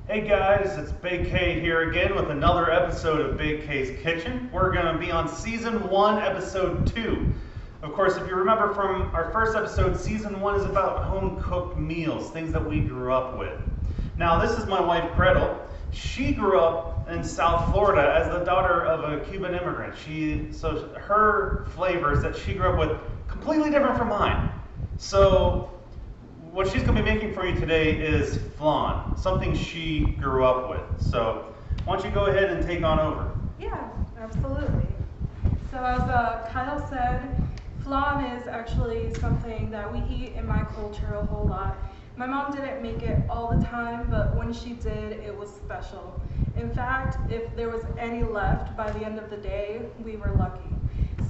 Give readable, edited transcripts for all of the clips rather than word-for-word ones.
Hey guys, it's Big K here again with another episode of Big K's Kitchen. We're going to be on Season 1, Episode 2. Of course, if you remember from our first episode, Season 1 is about home-cooked meals, things that we grew up with. Now, this is my wife, Gretel. She grew up in South Florida as the daughter of a Cuban immigrant. So her flavors that she grew up with, completely different from mine. So what she's going to be making for you today is flan, something she grew up with. So why don't you go ahead and take on over? Yeah, absolutely. So as Kyle said, flan is actually something that we eat in my culture a whole lot. My mom didn't make it all the time, but when she did, it was special. In fact, if there was any left by the end of the day, we were lucky.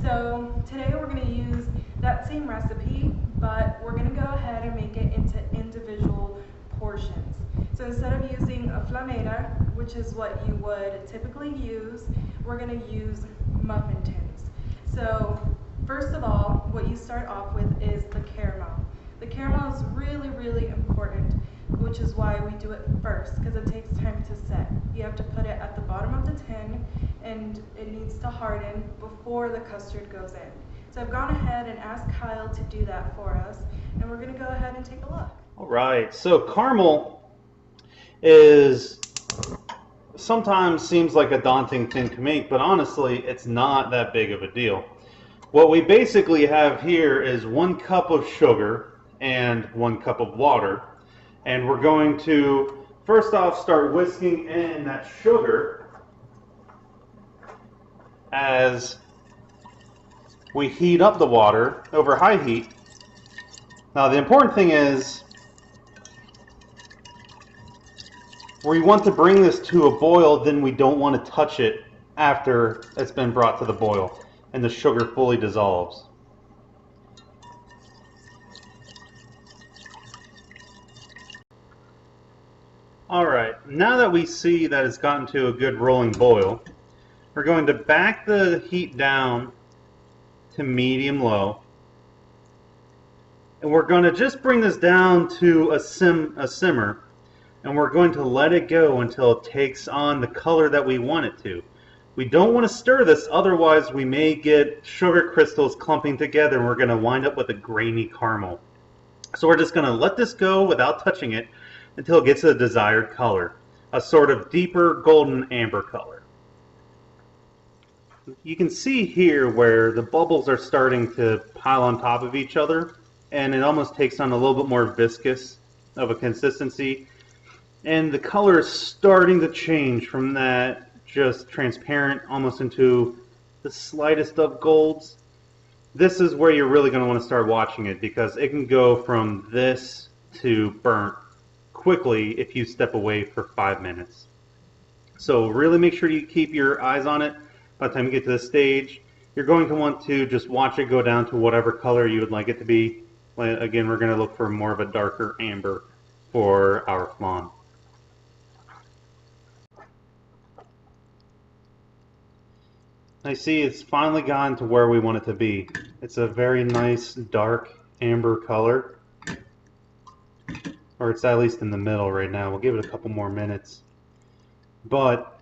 So today we're going to use that same recipe, but we're going to go ahead and make it into individual portions. So instead of using a flanera, which is what you would typically use, we're going to use muffin tins. So first of all, what you start off with is the caramel. The caramel is really, really important, which is why we do it first, because it takes time to set. You have to put it at the bottom of the tin, and it needs to harden before the custard goes in. So I've gone ahead and asked Kyle to do that for us, and we're going to go ahead and take a look. All right, so caramel is sometimes seems like a daunting thing to make, but honestly, it's not that big of a deal. What we basically have here is 1 cup of sugar and 1 cup of water, and we're going to first off start whisking in that sugar as we heat up the water over high heat. Now the important thing is we want to bring this to a boil, then we don't want to touch it after it's been brought to the boil and the sugar fully dissolves. Alright, now that we see that it's gotten to a good rolling boil, we're going to back the heat down to medium-low, and we're going to just bring this down to a simmer, and we're going to let it go until it takes on the color that we want it to. We don't want to stir this, otherwise we may get sugar crystals clumping together and we're going to wind up with a grainy caramel. So we're just going to let this go without touching it until it gets a desired color, a sort of deeper golden amber color. You can see here where the bubbles are starting to pile on top of each other, and it almost takes on a little bit more viscous of a consistency, and the color is starting to change from that just transparent almost into the slightest of golds. This is where you're really going to want to start watching it, because it can go from this to burnt quickly if you step away for 5 minutes. So really make sure you keep your eyes on it. By the time you get to this stage, you're going to want to just watch it go down to whatever color you would like it to be. Again, we're going to look for more of a darker amber for our flan. I see it's finally gotten to where we want it to be. It's a very nice dark amber color. Or it's at least in the middle right now. We'll give it a couple more minutes. But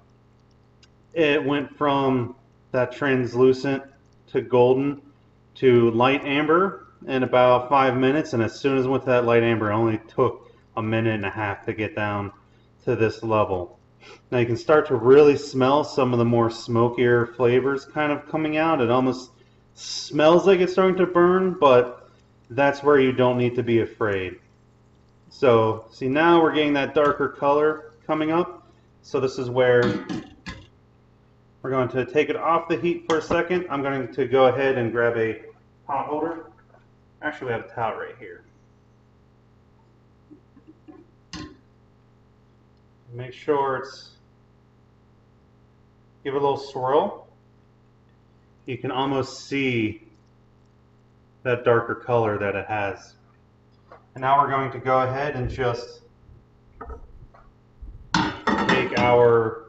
it went from that translucent to golden to light amber in about 5 minutes, and as soon as it went to that light amber, it only took a minute and a half to get down to this level. Now you can start to really smell some of the more smokier flavors kind of coming out. It almost smells like it's starting to burn, but that's where you don't need to be afraid. So, see, now we're getting that darker color coming up. So this is where we're going to take it off the heat for a second. I'm going to go ahead and grab a pot holder. Actually, we have a towel right here. Make sure it's, give it a little swirl. You can almost see that darker color that it has. And now we're going to go ahead and just take our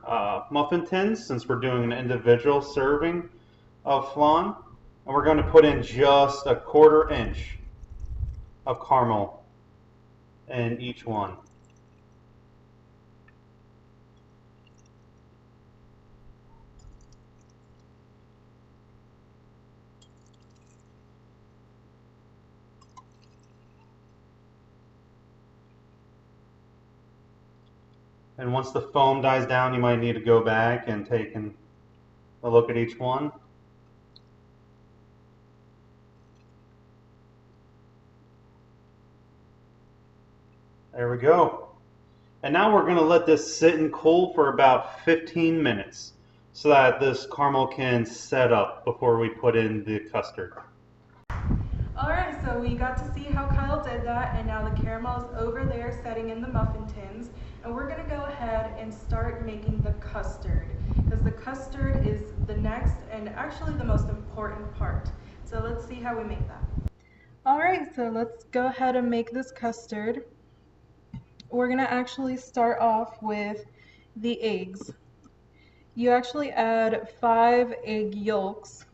muffin tins, since we're doing an individual serving of flan, and we're going to put in just a 1/4 inch of caramel in each one. And once the foam dies down, you might need to go back and take a look at each one. There we go. And now we're going to let this sit and cool for about 15 minutes so that this caramel can set up before we put in the custard. Alright, so we got to see how Kyle did that, and now the caramel is over there setting in the muffin tins. And we're going to go ahead and start making the custard, because the custard is the next and actually the most important part. So let's see how we make that. Alright, so let's go ahead and make this custard. We're going to actually start off with the eggs. You actually add 5 egg yolks.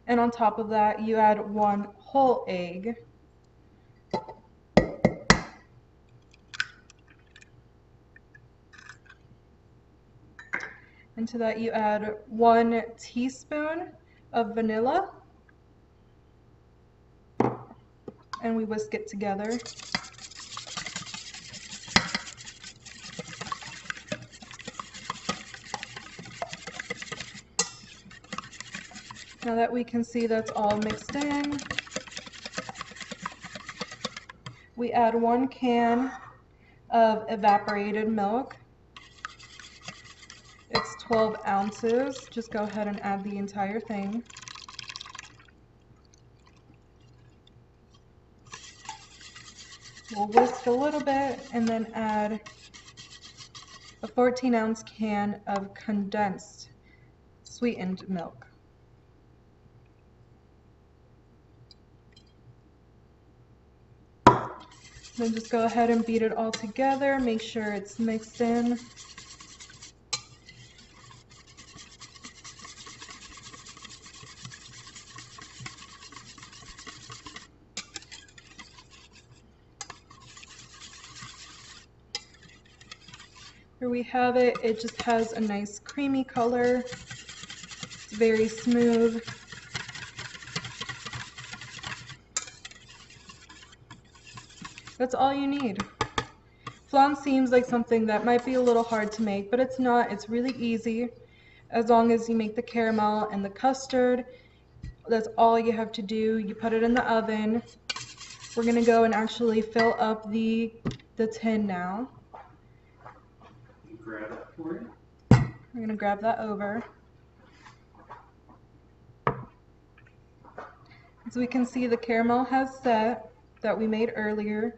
And on top of that, you add 1 whole egg. Into that you add 1 teaspoon of vanilla. And we whisk it together. Now that we can see that's all mixed in, we add 1 can of evaporated milk. It's 12 ounces. Just go ahead and add the entire thing. We'll whisk a little bit and then add a 14-ounce can of condensed sweetened milk. Then just go ahead and beat it all together. Make sure it's mixed in. Here we have it. It just has a nice creamy color. It's very smooth. That's all you need. Flan seems like something that might be a little hard to make, but it's not. It's really easy. As long as you make the caramel and the custard, that's all you have to do. You put it in the oven. We're gonna go and actually fill up the tin now. Grab that for you. We're gonna grab that over. As we can see, the caramel has set that we made earlier.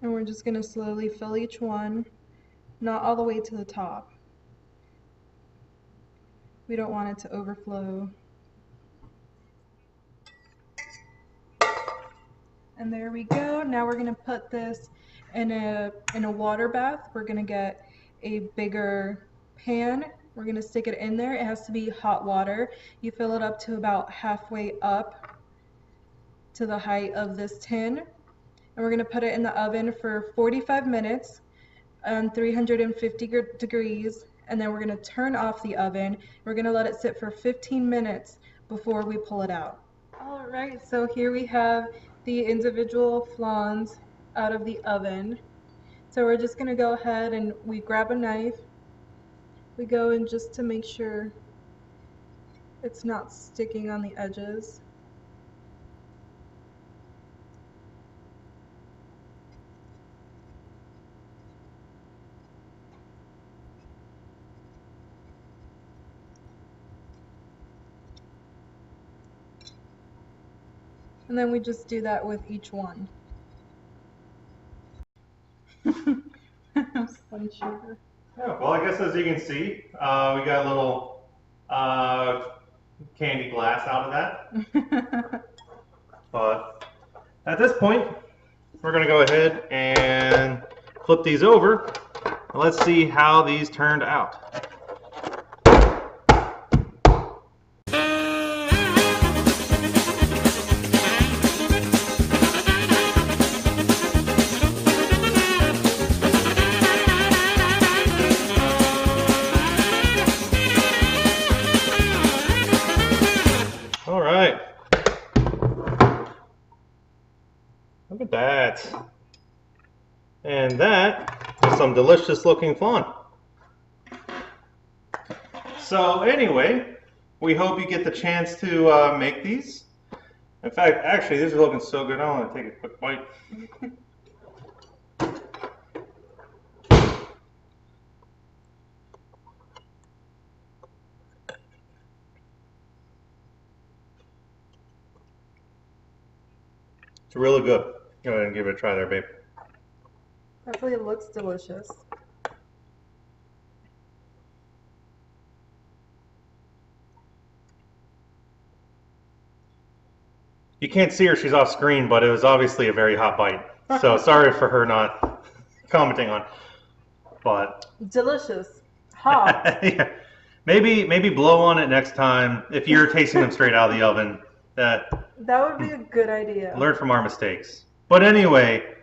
And we're just gonna slowly fill each one, not all the way to the top. We don't want it to overflow. And there we go. Now we're gonna put this in a water bath. We're gonna get a bigger pan. We're gonna stick it in there. It has to be hot water. You fill it up to about halfway up to the height of this tin. And we're gonna put it in the oven for 45 minutes on 350 degrees. And then we're gonna turn off the oven. We're gonna let it sit for 15 minutes before we pull it out. All right, so here we have the individual flans out of the oven. So we're just gonna go ahead and we grab a knife. We go in just to make sure it's not sticking on the edges. And then we just do that with each one. Spun sugar. Yeah, well, I guess as you can see, we got a little candy glass out of that. But at this point, we're going to go ahead and flip these over. Let's see how these turned out. All right. Look at that. And that is some delicious looking flan. So anyway, we hope you get the chance to make these. In fact, actually, these are looking so good. I want to take a quick bite. It's really good. Go ahead and give it a try there, babe. Definitely looks delicious. You can't see her, she's off screen, but it was obviously a very hot bite. So sorry for her not commenting on. But delicious. Hot. Yeah. Maybe blow on it next time if you're tasting them straight out of the oven. That would be a good idea. Learn from our mistakes. But anyway,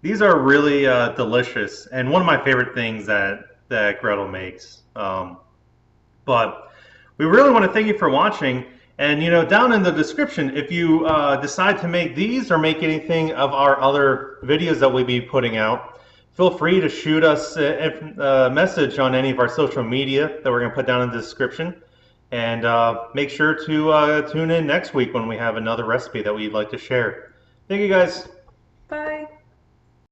these are really delicious and one of my favorite things that Gretel makes. But we really want to thank you for watching. And down in the description, if you decide to make these or make anything of our other videos that we'll be putting out, feel free to shoot us a message on any of our social media that we're going to put down in the description. And make sure to tune in next week when we have another recipe that we'd like to share. Thank you guys.